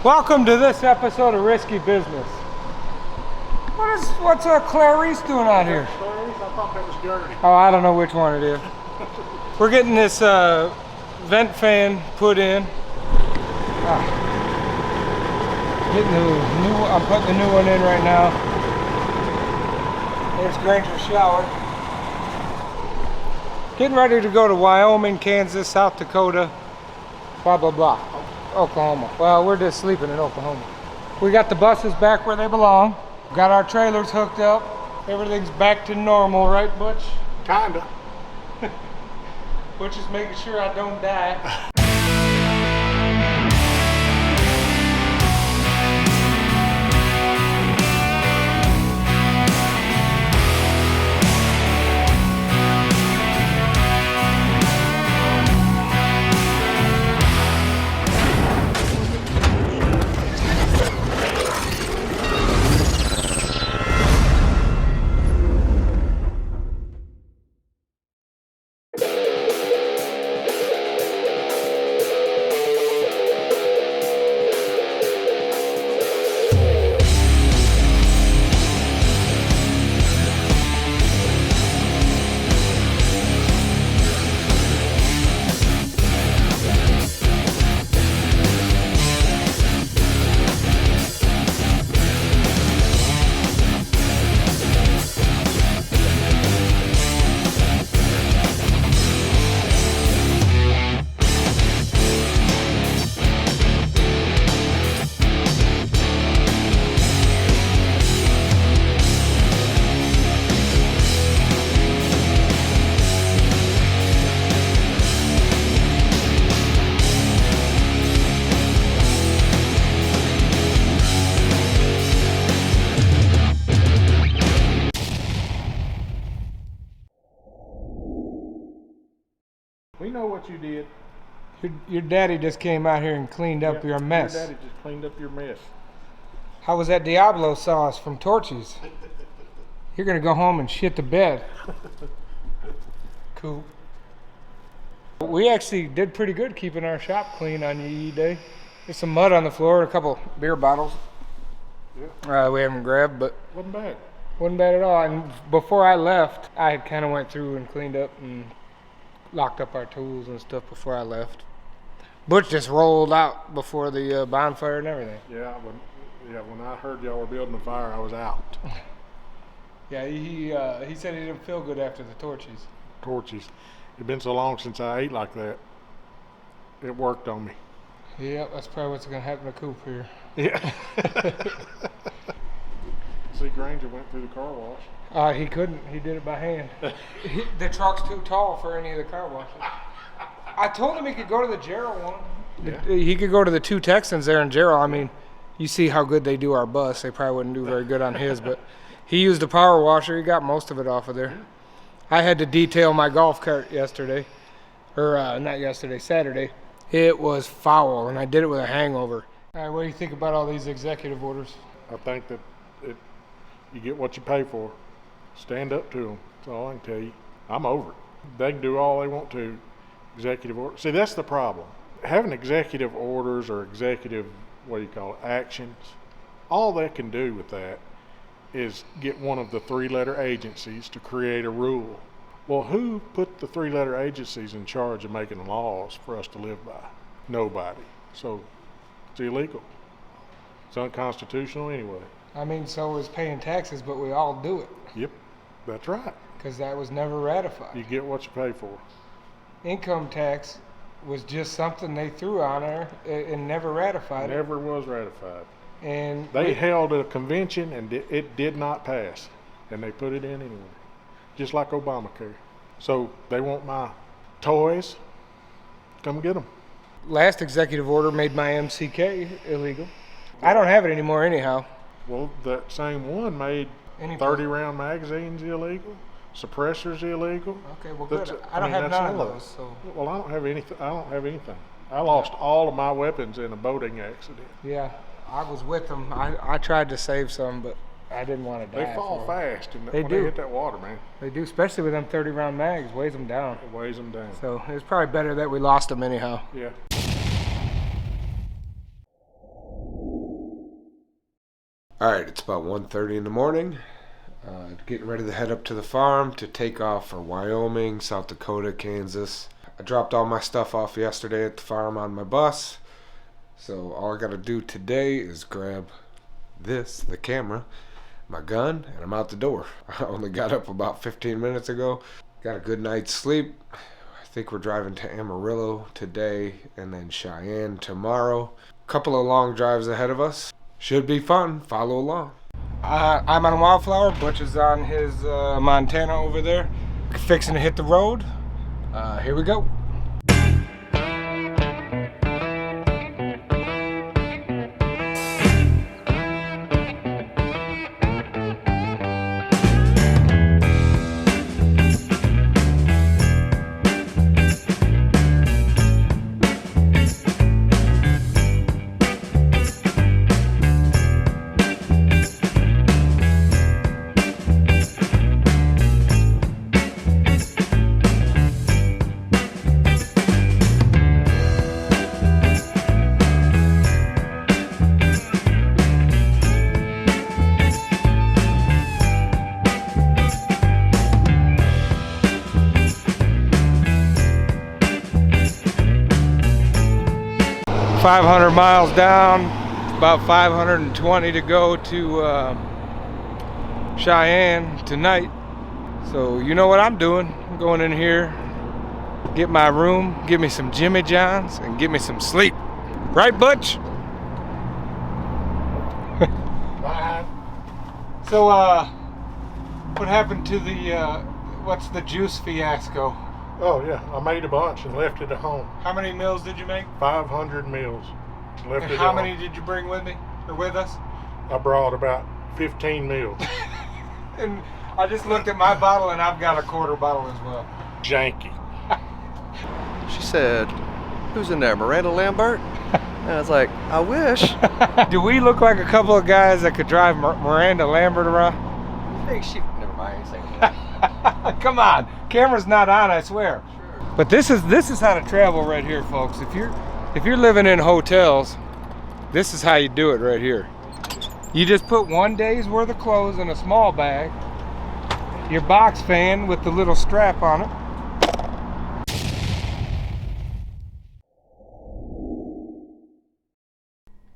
Welcome to this episode of Risky Business. What's Clarice doing out here? Clarice? I thought that was Gertie. Oh, I don't know which one it is. We're getting this vent fan put in. Getting the new. I'm putting the new one in right now. There's Granger's shower. Getting ready to go to Wyoming, Kansas, South Dakota, blah blah blah. Oklahoma. Well, we're just sleeping in Oklahoma. We got the buses back where they belong. Got our trailers hooked up. Everything's back to normal, right, Butch? Kinda. Butch is making sure I don't die. We know what you did. Your daddy just came out here and cleaned up your mess. Your daddy just cleaned up your mess. How was that Diablo sauce from Torchy's? You're gonna go home and shit the bed. Cool. We actually did pretty good keeping our shop clean on Yee Yee Day. There's some mud on the floor, a couple beer bottles. Yeah. We haven't grabbed, but Wasn't bad. wasn't bad at all. And before I left, I kind of went through and cleaned up and locked up our tools and stuff before I left. Butch just rolled out before the bonfire and everything. Yeah, when I heard y'all were building a fire, I was out. Yeah, he said he didn't feel good after the Torchies. Torches. It's been so long since I ate like that. It worked on me. Yeah, that's probably what's gonna happen to Coop here. Yeah. See, Granger went through the car wash. He couldn't. He did it by hand. The truck's too tall for any of the car washes. I told him he could go to the Gerald one. Yeah. He could go to the two Texans there in Gerald. I mean, you see how good they do our bus. They probably wouldn't do very good on his, but he used a power washer. He got most of it off of there. I had to detail my golf cart yesterday. Or not yesterday, Saturday. It was foul, and I did it with a hangover. All right, what do you think about all these executive orders? I think that you get what you pay for. Stand up to them. That's all I can tell you. I'm over it. They can do all they want to. Executive order. See, that's the problem. Having executive orders or executive, actions, all they can do with that is get one of the three-letter agencies to create a rule. Well, who put the three-letter agencies in charge of making laws for us to live by? Nobody. So it's illegal. It's unconstitutional anyway. I mean, so is paying taxes, but we all do it. Yep, that's right. Because that was never ratified. You get what you pay for. Income tax was just something they threw on her and never ratified. Never was ratified. And they held a convention and it did not pass. And they put it in anyway. Just like Obamacare. So they want my toys. Come get them. Last executive order made my MCK illegal. I don't have it anymore anyhow. Well, that same one made 30-round magazines illegal. Suppressors illegal. Okay, well, good. I don't have none of those. So. Well, I don't have anything. I lost all of my weapons in a boating accident. Yeah, I was with them. I tried to save some, but I didn't want to die. They fall fast when they hit that water, man. They do, especially with them 30-round mags. Weighs them down. It weighs them down. So it's probably better that we lost them anyhow. Yeah. Alright, it's about 1:30 in the morning. Getting ready to head up to the farm to take off for Wyoming, South Dakota, Kansas. I dropped all my stuff off yesterday at the farm on my bus. So all I gotta do today is grab this, the camera, my gun, and I'm out the door. I only got up about 15 minutes ago. Got a good night's sleep. I think we're driving to Amarillo today and then Cheyenne tomorrow. Couple of long drives ahead of us. Should be fun. Follow along. I'm on Wildflower. Butch is on his Montana over there. Fixing to hit the road. Here we go. 500 miles down, about 520 to go to Cheyenne tonight. So you know what I'm doing. I'm going in here, get my room, give me some Jimmy Johns, and get me some sleep. Right, Butch? Bye. So, what happened to the, what's the juice fiasco? Oh yeah, I made a bunch and left it at home. How many meals did you make? 500 meals. Left And it how at many home. did you bring with me, or with us? I brought about 15 meals. And I just looked at my bottle and I've got a quarter bottle as well. Janky. She said, "Who's in there, Miranda Lambert?" And I was like, "I wish." Do we look like a couple of guys that could drive Miranda Lambert around? You think she? Never mind. Say that. Come on, camera's not on, I swear. Sure. But this is how to travel right here, folks. If you're living in hotels, this is how you do it right here. You just put 1 day's worth of clothes in a small bag, your box fan with the little strap on it.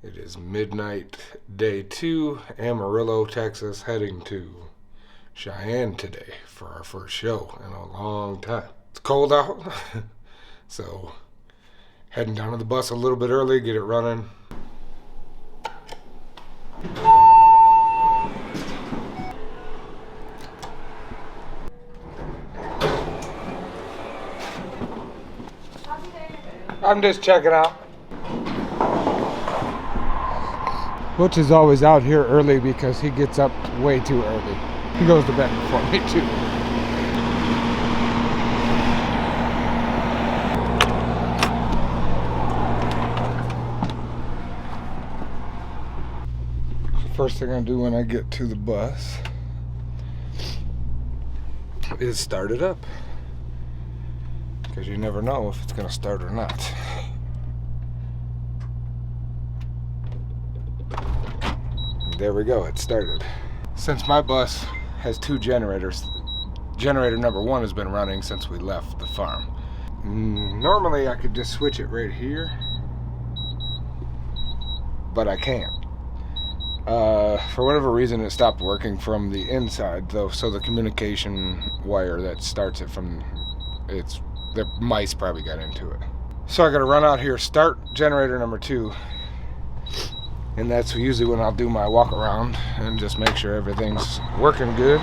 It is midnight, day 2, Amarillo, Texas, heading to Cheyenne today for our first show in a long time. It's cold out, so heading down to the bus a little bit early, get it running. I'm just checking out. Butch is always out here early because he gets up way too early. He goes to bed before me too. First thing I do when I get to the bus is start it up, because you never know if it's going to start or not. There we go, it started. Since my bus has 2 generators, generator number 1 has been running since we left the farm. Normally I could just switch it right here, but I can't. For whatever reason it stopped working from the inside though, so the communication wire that starts it from, the mice probably got into it. So I gotta run out here, start generator number 2, and that's usually when I'll do my walk around and just make sure everything's working good.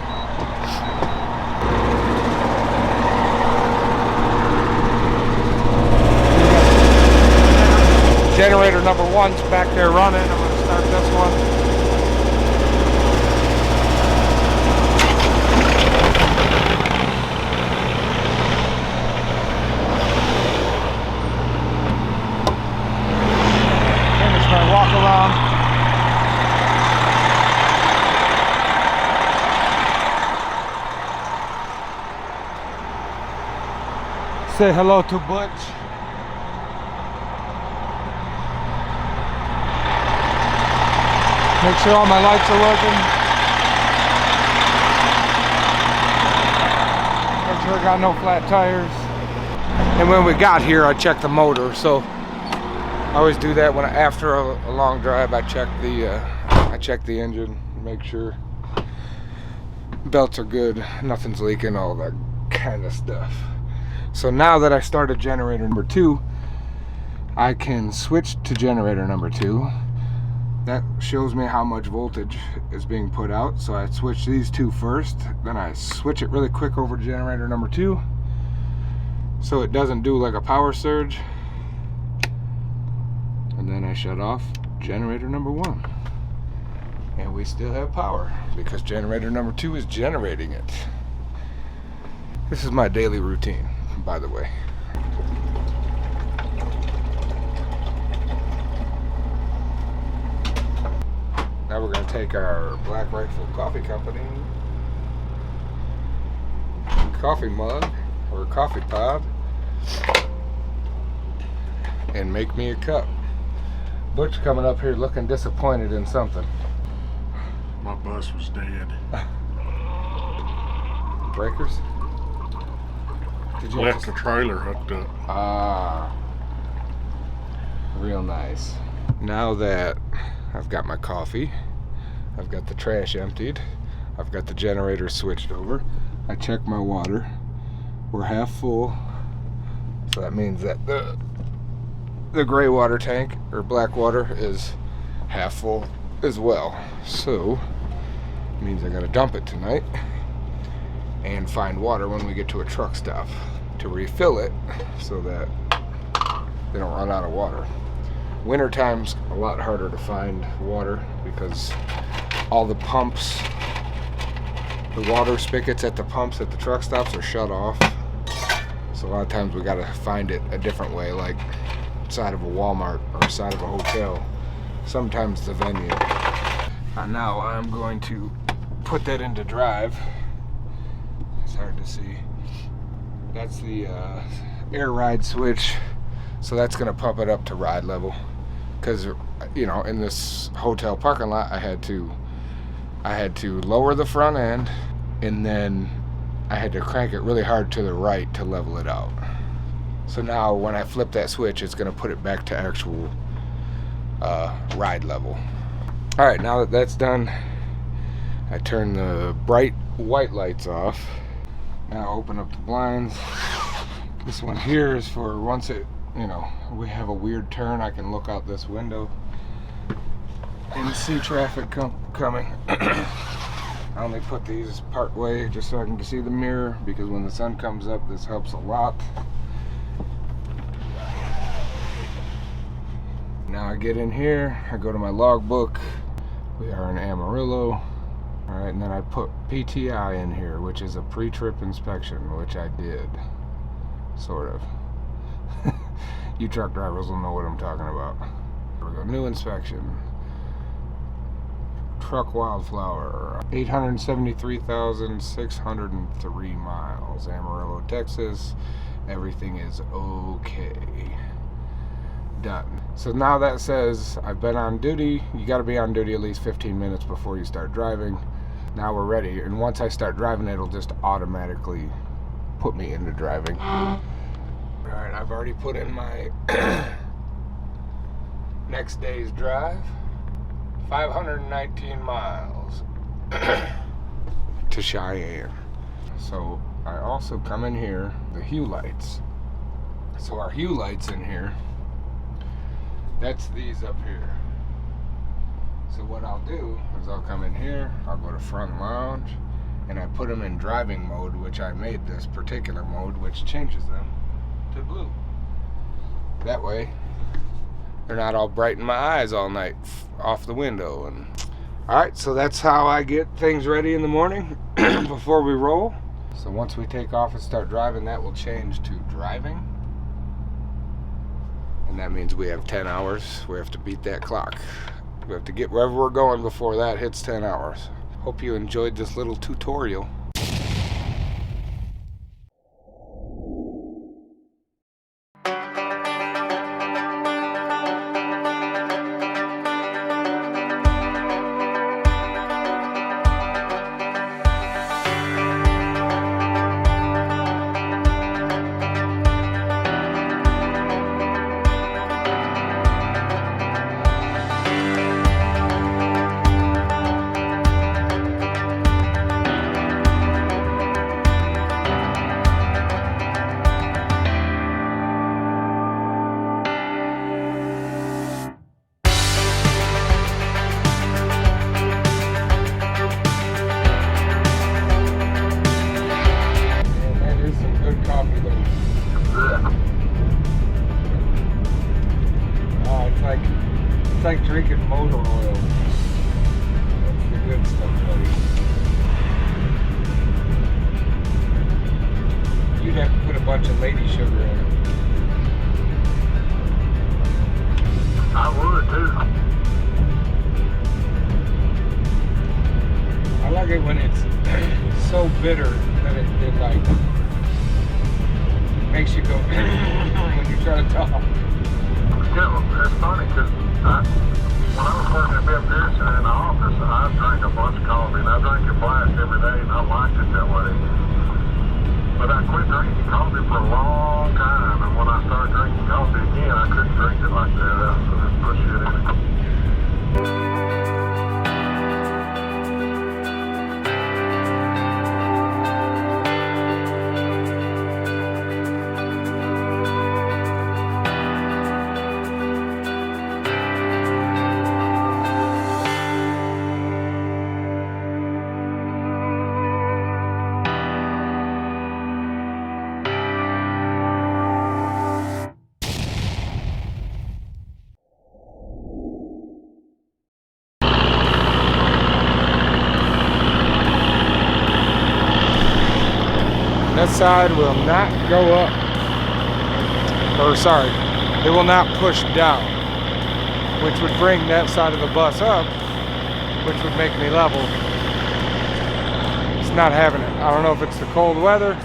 Generator number 1's back there running. I'm gonna start this one. Walk around. Say hello to Butch. Make sure all my lights are working. Make sure I got no flat tires. And when we got here, I checked the motor. So I always do that when after a long drive. I check the engine, make sure belts are good, nothing's leaking, all that kind of stuff. So now that I started generator number 2, I can switch to generator number 2. That shows me how much voltage is being put out. So I switch these two first, then I switch it really quick over to generator number 2 so it doesn't do like a power surge. And then I shut off generator number 1. And we still have power because generator number 2 is generating it. This is my daily routine, by the way. Now we're going to take our Black Rifle Coffee Company coffee mug or coffee pod and make me a cup. Butch coming up here looking disappointed in something. My bus was dead. Breakers? Did you Left the trailer hooked up. Ah, real nice. Now that I've got my coffee, I've got the trash emptied, I've got the generator switched over, I check my water. We're half full, so that means that the gray water tank or black water is half full as well. So it means I gotta dump it tonight and find water when we get to a truck stop to refill it so that they don't run out of water. Winter time's a lot harder to find water because all the pumps, the water spigots at the pumps at the truck stops are shut off. So a lot of times we gotta find it a different way, like side of a Walmart or side of a hotel, sometimes the venue. Now I'm going to put that into drive. It's hard to see. That's the air ride switch, so that's gonna pump it up to ride level. Because you know, in this hotel parking lot, I had to lower the front end, and then I had to crank it really hard to the right to level it out. So now when I flip that switch, it's gonna put it back to actual ride level. All right, now that that's done, I turn the bright white lights off. Now open up the blinds. This one here is for once it, you know, we have a weird turn, I can look out this window and see traffic coming. I only put these part way just so I can see the mirror, because when the sun comes up, this helps a lot. Now I get in here, I go to my logbook. We are in Amarillo. All right, and then I put PTI in here, which is a pre-trip inspection, which I did, sort of. You truck drivers will know what I'm talking about. Here we go, new inspection. Truck wildflower, 873,603 miles, Amarillo, Texas. Everything is okay. Done. So now that says I've been on duty. You got to be on duty at least 15 minutes before you start driving. Now we're ready, and once I start driving, it'll just automatically put me into driving. Alright, I've already put in my next day's drive. 519 miles to Cheyenne. So I also come in here, the hue lights. So our hue lights in here, that's these up here. So what I'll do is I'll come in here, I'll go to front lounge, and I put them in driving mode, which I made this particular mode, which changes them to blue. That way they're not all bright in my eyes all night off the window. And all right, so that's how I get things ready in the morning before we roll. So once we take off and start driving, that will change to driving, and that means we have 10 hours. We have to beat that clock. We have to get wherever we're going before that hits 10 hours. Hope you enjoyed this little tutorial. like drinking motor oil. That's the good stuff, buddy. You'd have to put a bunch of lady sugar in it. I would too. I like it when it's so bitter that it like makes you go when you try to talk. Yeah, it's funny because when I was working at Bill Pearson in the office, I drank a bunch of coffee, and I drank it blast every day, and I liked it that way. But I quit drinking coffee for a long time, and when I started drinking coffee again, I couldn't drink it like that. I just put shit in it. That side will not go up. Or sorry, it will not push down, which would bring that side of the bus up, which would make me level. It's not having it. I don't know if it's the cold weather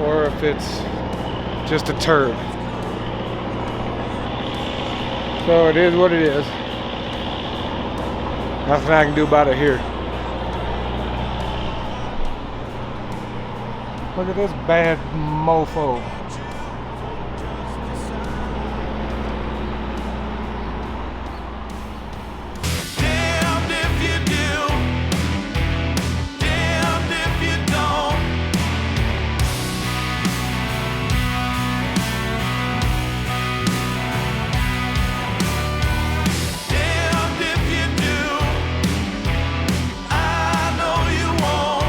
or if it's just a turd. So it is what it is. Nothing I can do about it here. Look at this bad mofo. Damned if you do, damned if you don't. Damned if you do, I know you won't.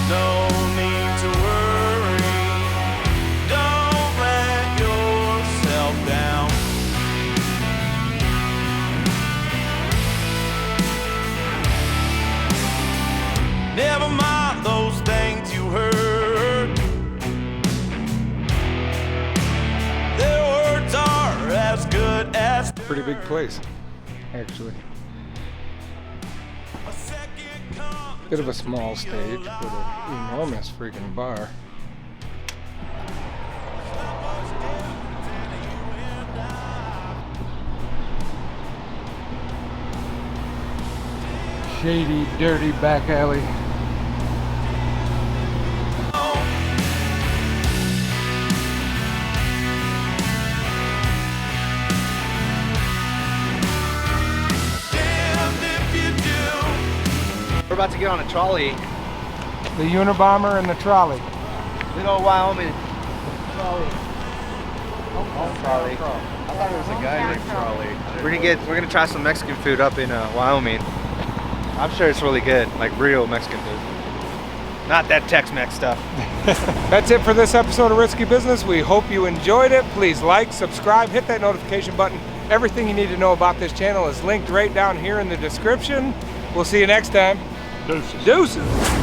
No need to worry, don't let yourself down. Never mind those things you heard. Their words are as good as Pretty big place, actually. a second come. Bit of a small stage, but an enormous freaking bar. Shady, dirty back alley. Damned if you do. We're about to get on a trolley. The Unabomber and the trolley. Good old Wyoming trolley. Trolley. I thought it was a guy named Trolley. We're gonna try some Mexican food up in Wyoming. I'm sure it's really good, like real Mexican food. Not that Tex-Mex stuff. That's it for this episode of Risky Business. We hope you enjoyed it. Please like, subscribe, hit that notification button. Everything you need to know about this channel is linked right down here in the description. We'll see you next time. Deuces. Deuces.